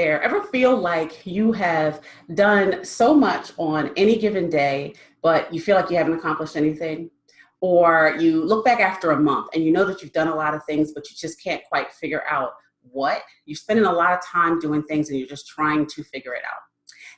there, ever feel like you have done so much on any given day, but you feel like you haven't accomplished anything? Or you look back after a month and you know that you've done a lot of things, but you just can't quite figure out what? You're spending a lot of time doing things and you're just trying to figure it out.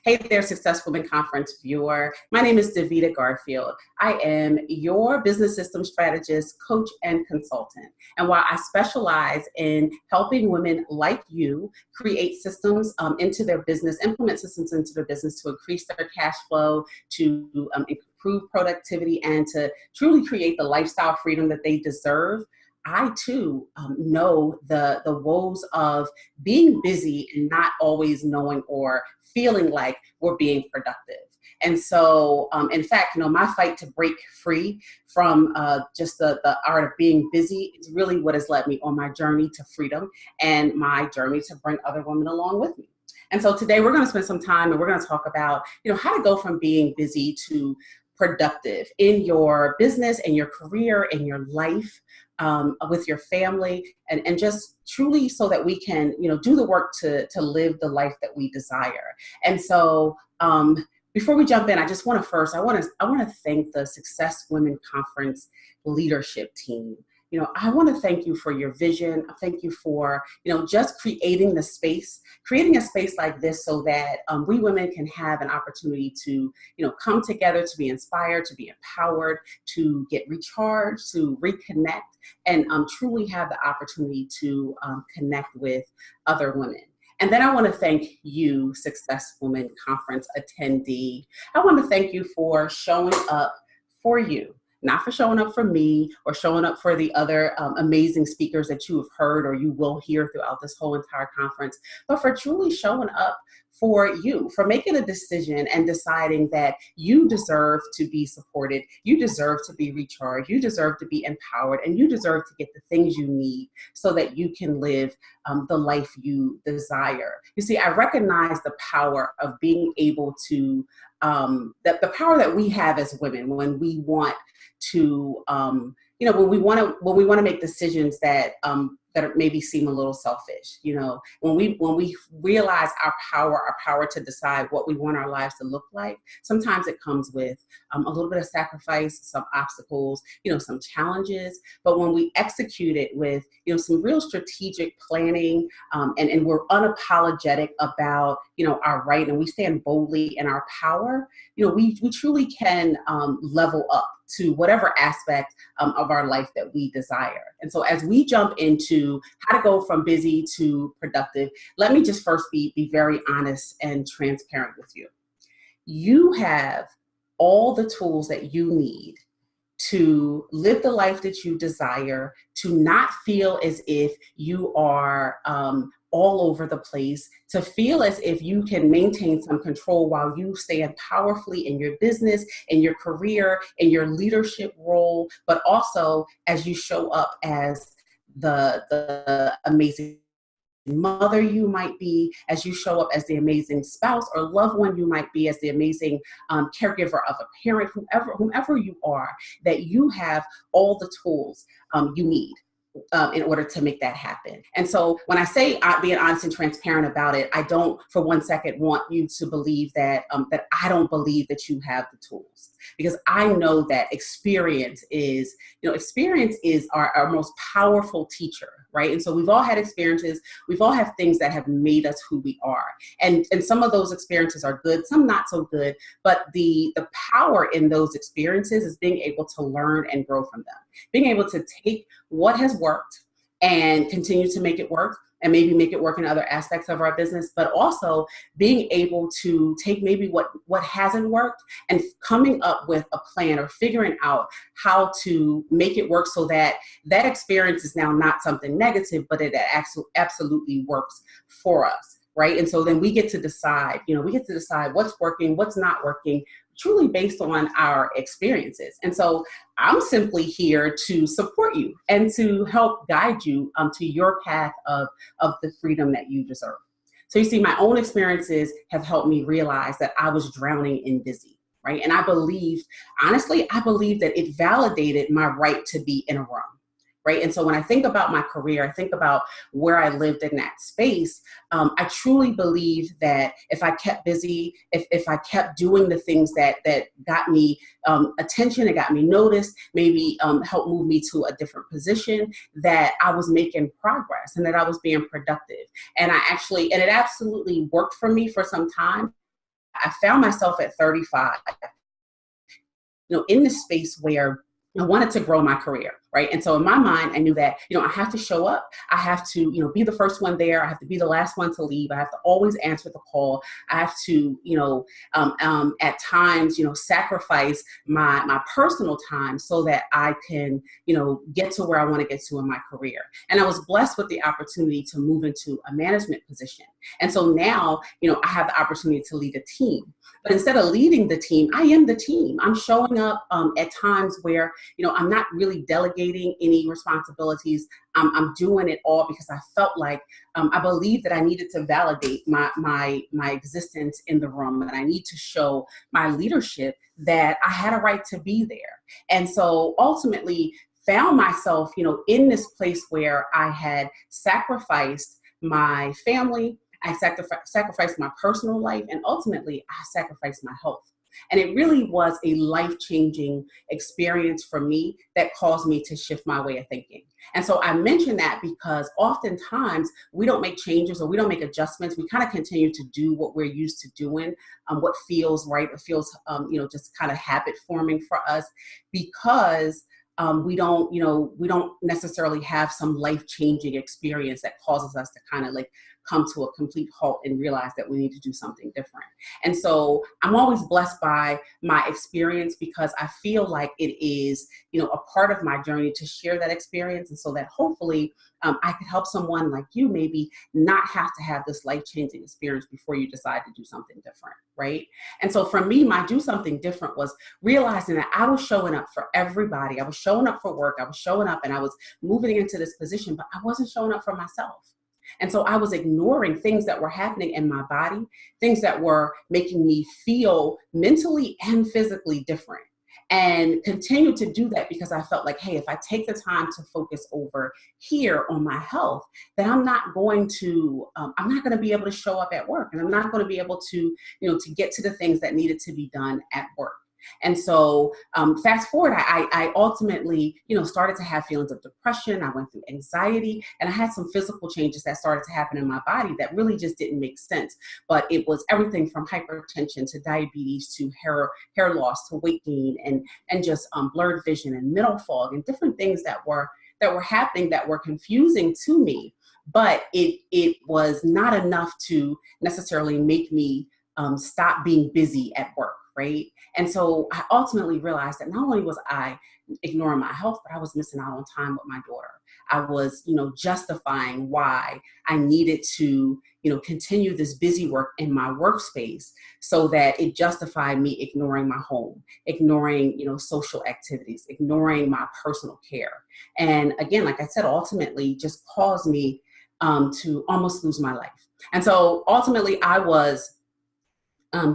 Hey there, Success Women Conference viewer. My name is Davita Garfield. I am your business systems strategist, coach, and consultant. And while I specialize in helping women like you create systems into their business, implement systems into their business to increase their cash flow, to improve productivity, and to truly create the lifestyle freedom that they deserve, I too know the woes of being busy and not always knowing or feeling like we're being productive. And so, in fact, my fight to break free from just the art of being busy is really what has led me on my journey to freedom and my journey to bring other women along with me. And so today we're going to spend some time and we're going to talk about, how to go from being busy to productive in your business and your career, in your life, with your family, and just truly so that we can, do the work to live the life that we desire. And so before we jump in, I just want to thank the Success Women Conference leadership team. I want to thank you for your vision. Thank you for, just creating a space like this so that we women can have an opportunity to, come together, to be inspired, to be empowered, to get recharged, to reconnect, and truly have the opportunity to connect with other women. And then I want to thank you, Success Women Conference attendee. I want to thank you for showing up for you. Not for showing up for me or showing up for the other amazing speakers that you have heard or you will hear throughout this whole entire conference, but for truly showing up for you, for making a decision and deciding that you deserve to be supported, you deserve to be recharged, you deserve to be empowered, and you deserve to get the things you need so that you can live the life you desire. You see, I recognize the power of being able to, the power that we have as women when we want to, when we want to make decisions that maybe seem a little selfish. When we realize our power to decide what we want our lives to look like, sometimes it comes with a little bit of sacrifice, some obstacles, some challenges. But when we execute it with, some real strategic planning, and we're unapologetic about, our right, and we stand boldly in our power, we truly can level up to whatever aspect of our life that we desire. And so as we jump into how to go from busy to productive, let me just first be very honest and transparent with you. You have all the tools that you need to live the life that you desire, to not feel as if you are all over the place, to feel as if you can maintain some control while you stand powerfully in your business, in your career, in your leadership role, but also as you show up as the amazing mother you might be, as you show up as the amazing spouse or loved one you might be, as the amazing caregiver of a parent, whomever you are, that you have all the tools you need in order to make that happen. And so when I say being honest and transparent about it, I don't for one second want you to believe that I don't believe that you have the tools, because I know that experience is our most powerful teacher, right? And so we've all had experiences, we've all had things that have made us who we are. And some of those experiences are good, some not so good, but the power in those experiences is being able to learn and grow from them. Being able to take what has worked and continue to make it work, and maybe make it work in other aspects of our business, but also being able to take maybe what hasn't worked and coming up with a plan or figuring out how to make it work so that that experience is now not something negative, but it absolutely works for us, right? And so then we get to decide, what's working, what's not working, truly based on our experiences. And so I'm simply here to support you and to help guide you to your path of the freedom that you deserve. So you see, my own experiences have helped me realize that I was drowning in busy, right? And honestly, I believed that it validated my right to be in a room, right? And so when I think about my career, I think about where I lived in that space. I truly believe that if I kept busy, if I kept doing the things that got me attention, it got me noticed, maybe helped move me to a different position, that I was making progress and that I was being productive. And and it absolutely worked for me for some time. I found myself at 35, in this space where I wanted to grow my career, right? And so in my mind, I knew that, I have to show up. I have to, be the first one there. I have to be the last one to leave. I have to always answer the call. I have to, at times, sacrifice my personal time so that I can, get to where I want to get to in my career. And I was blessed with the opportunity to move into a management position. And so now, I have the opportunity to lead a team. But instead of leading the team, I am the team. I'm showing up at times where, I'm not really delegating any responsibilities. I'm doing it all because I felt like I believed that I needed to validate my existence in the room, and I need to show my leadership that I had a right to be there. And so ultimately found myself, in this place where I had sacrificed my family, I sacrificed my personal life, and ultimately I sacrificed my health. And it really was a life-changing experience for me that caused me to shift my way of thinking. And so I mention that because oftentimes we don't make changes or we don't make adjustments. We kind of continue to do what we're used to doing, what feels right, what feels, just kind of habit forming for us, because we don't necessarily have some life-changing experience that causes us to kind of like come to a complete halt and realize that we need to do something different. And so I'm always blessed by my experience because I feel like it is, a part of my journey to share that experience. And so that hopefully I could help someone like you maybe not have to have this life-changing experience before you decide to do something different, right? And so for me, my do something different was realizing that I was showing up for everybody. I was showing up for work. I was showing up and I was moving into this position, but I wasn't showing up for myself. And so I was ignoring things that were happening in my body, things that were making me feel mentally and physically different. And continue to do that because I felt like, hey, if I take the time to focus over here on my health, then I'm not going to be able to show up at work, and I'm not going to be able to, to get to the things that needed to be done at work. And so fast forward, I ultimately, started to have feelings of depression. I went through anxiety, and I had some physical changes that started to happen in my body that really just didn't make sense. But it was everything from hypertension to diabetes to hair loss to weight gain and just blurred vision and mental fog and different things that were happening that were confusing to me. But it was not enough to necessarily make me stop being busy at work. Right. And so I ultimately realized that not only was I ignoring my health, but I was missing out on time with my daughter. I was, justifying why I needed to, continue this busy work in my workspace so that it justified me ignoring my home, ignoring, social activities, ignoring my personal care. And again, like I said, ultimately just caused me to almost lose my life. And so ultimately I was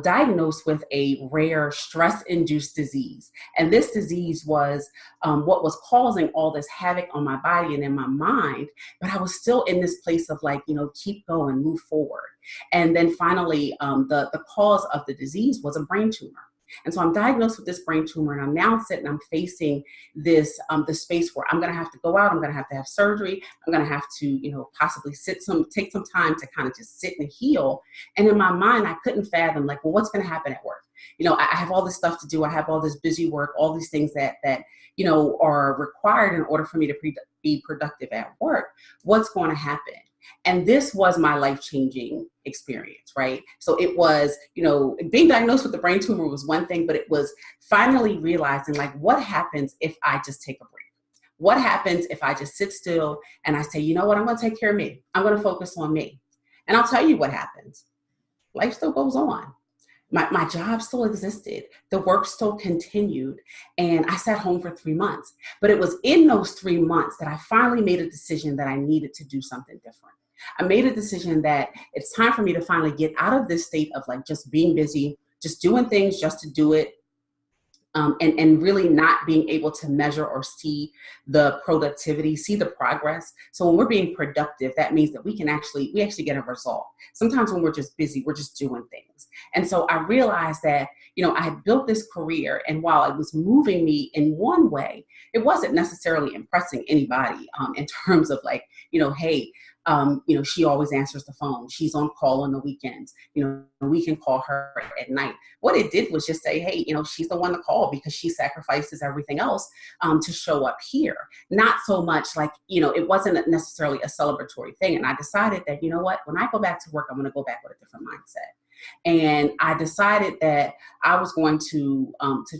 diagnosed with a rare stress-induced disease. And this disease was what was causing all this havoc on my body and in my mind, but I was still in this place of like, keep going, move forward. And then finally, the cause of the disease was a brain tumor. And so I'm diagnosed with this brain tumor, and I'm now I'm facing this the space where I'm going to have to go out. I'm going to have surgery. I'm going to have to, possibly take some time to kind of just sit and heal. And in my mind, I couldn't fathom like, well, what's going to happen at work? I have all this stuff to do. I have all this busy work, all these things that are required in order for me to be productive at work. What's going to happen? And this was my life-changing experience, right? So it was, being diagnosed with the brain tumor was one thing, but it was finally realizing like, what happens if I just take a break? What happens if I just sit still and I say, you know what, I'm going to take care of me. I'm going to focus on me. And I'll tell you what happens. Life still goes on. My job still existed. The work still continued. And I sat home for 3 months. But it was in those 3 months that I finally made a decision that I needed to do something different. I made a decision that it's time for me to finally get out of this state of like just being busy, just doing things just to do it, and really not being able to measure or see the productivity, see the progress. So when we're being productive, that means that we actually get a result. Sometimes when we're just busy, we're just doing things. And so I realized that, I had built this career, and while it was moving me in one way, it wasn't necessarily impressing anybody in terms of like, hey, she always answers the phone. She's on call on the weekends. We can call her at night. What it did was just say, hey, she's the one to call because she sacrifices everything else to show up here. Not so much like, it wasn't necessarily a celebratory thing. And I decided that, what, when I go back to work, I'm going to go back with a different mindset. And I decided that I was going to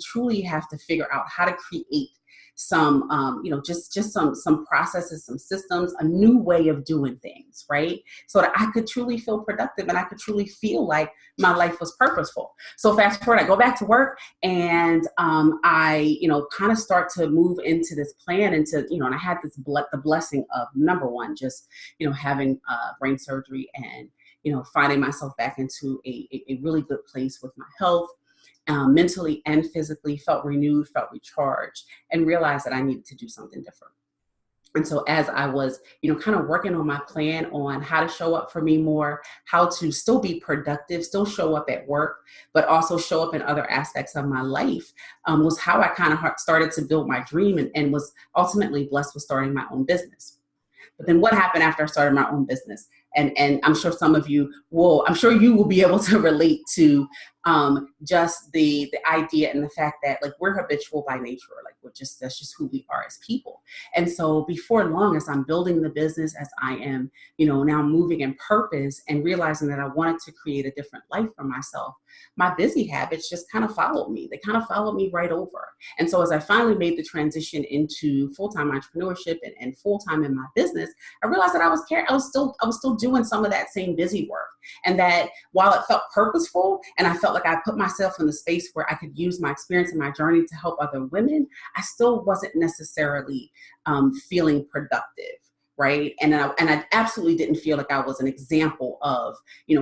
truly have to figure out how to create some, just some processes, some systems, a new way of doing things, right? So that I could truly feel productive and I could truly feel like my life was purposeful. So fast forward, I go back to work, and I, kind of start to move into this plan into, and I had the blessing of, number one, just, having brain surgery and, finding myself back into a really good place with my health. Mentally and physically, felt renewed, felt recharged, and realized that I needed to do something different. And so as I was, kind of working on my plan on how to show up for me more, how to still be productive, still show up at work, but also show up in other aspects of my life, was how I kind of started to build my dream, and was ultimately blessed with starting my own business. But then what happened after I started my own business? And I'm sure some of you I'm sure you will be able to relate to just the idea and the fact that, like, we're habitual by nature, like that's just who we are as people. And so before long, as I'm building the business, as I am, now moving in purpose and realizing that I wanted to create a different life for myself, my busy habits just kind of followed me. They kind of followed me right over. And so as I finally made the transition into full-time entrepreneurship and full-time in my business, I realized that I was still doing some of that same busy work. And that while it felt purposeful and I felt like I put myself in the space where I could use my experience and my journey to help other women, I still wasn't necessarily feeling productive. Right. And I absolutely didn't feel like I was an example of,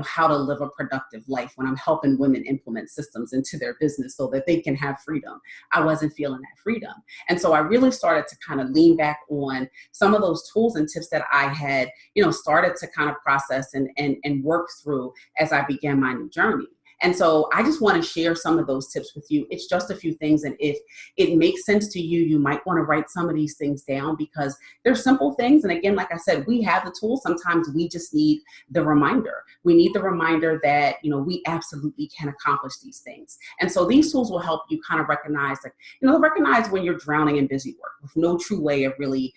how to live a productive life when I'm helping women implement systems into their business so that they can have freedom. I wasn't feeling that freedom. And so I really started to kind of lean back on some of those tools and tips that I had, started to kind of process and work through as I began my new journey. And so I just want to share some of those tips with you. It's just a few things. And if it makes sense to you, you might want to write some of these things down, because they're simple things. And again, like I said, we have the tools. Sometimes we just need the reminder. We need the reminder that, we absolutely can accomplish these things. And so these tools will help you kind of recognize, recognize when you're drowning in busy work with no true way of really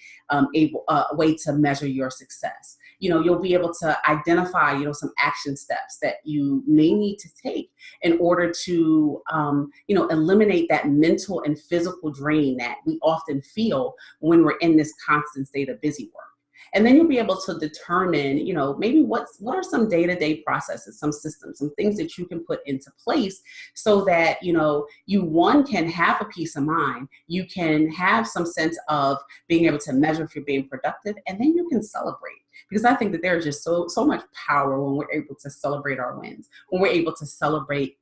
way to measure your success. You'll be able to identify, some action steps that you may need to take in order to, eliminate that mental and physical drain that we often feel when we're in this constant state of busy work. And then you'll be able to determine, maybe what are some day-to-day processes, some systems, some things that you can put into place so that, you can have a peace of mind, you can have some sense of being able to measure if you're being productive, and then you can celebrate. Because I think that there's just so much power when we're able to celebrate our wins, when we're able to celebrate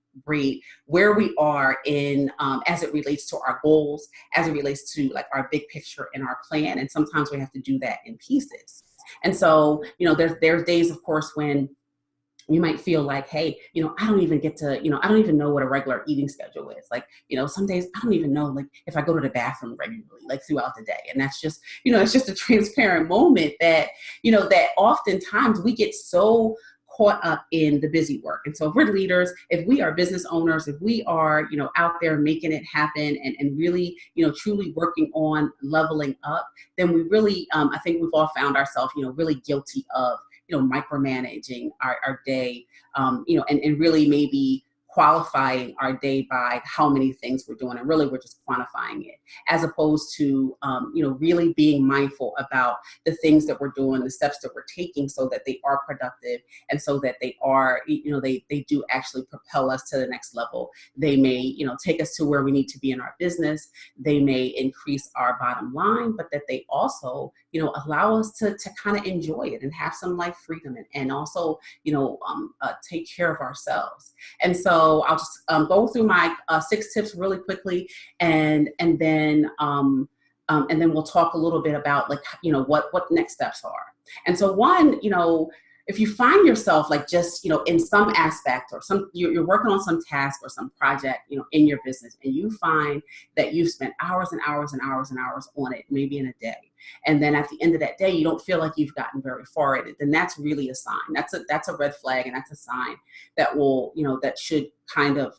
where we are in as it relates to our goals, as it relates to like our big picture and our plan. And sometimes we have to do that in pieces. And so, there's days, of course, when you might feel like, hey, I don't even get to, I don't even know what a regular eating schedule is. Like, some days I don't even know, like, if I go to the bathroom regularly, like throughout the day. And that's just, it's just a transparent moment that, that oftentimes we get so caught up in the busy work. And so if we're leaders, if we are business owners, if we are, out there making it happen and really, truly working on leveling up, then we really, I think we've all found ourselves, really guilty of, micromanaging our day, and really maybe qualifying our day by how many things we're doing. And really, we're just quantifying it, as opposed to, really being mindful about the things that we're doing, the steps that we're taking so that they are productive and so that they are, they do actually propel us to the next level. They may, take us to where we need to be in our business. They may increase our bottom line, but that they also allow us to kind of enjoy it and have some life freedom, and also, take care of ourselves. And so I'll just go through my 6 tips really quickly, and then we'll talk a little bit about, like, what next steps are. And so one, if you find yourself like just, in some aspect, or you're working on some task or some project, in your business, and you find that you've spent hours and hours and hours and hours on it, maybe in a day, and then at the end of that day, you don't feel like you've gotten very far in it, then that's really a sign. That's a red flag, and that's a sign that that should kind of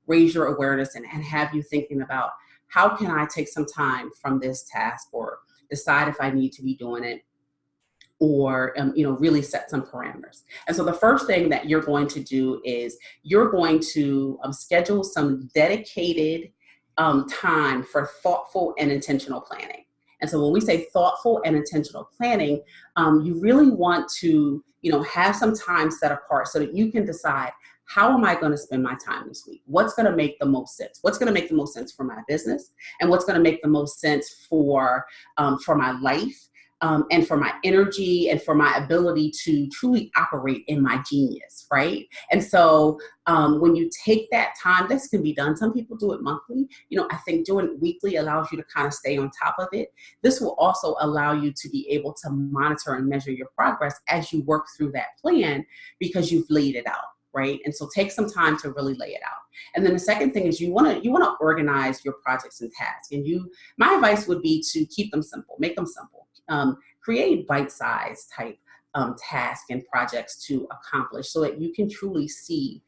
raise your awareness, and have you thinking about, how can I take some time from this task, or decide if I need to be doing it, or really set some parameters. And so the first thing that you're going to do is you're going to schedule some dedicated time for thoughtful and intentional planning. And so when we say thoughtful and intentional planning, you really want to have some time set apart so that you can decide, how am I going to spend my time this week? What's going to make the most sense? What's going to make the most sense for my business? And what's going to make the most sense for my life? And for my energy, and for my ability to truly operate in my genius, right? And so when you take that time, this can be done. Some people do it monthly. I think doing it weekly allows you to kind of stay on top of it. This will also allow you to be able to monitor and measure your progress as you work through that plan, because you've laid it out, right? And so take some time to really lay it out. And then the second thing is, you want to organize your projects and tasks. And my advice would be to keep them simple, make them simple. Create bite-sized type tasks and projects to accomplish, so that you can truly see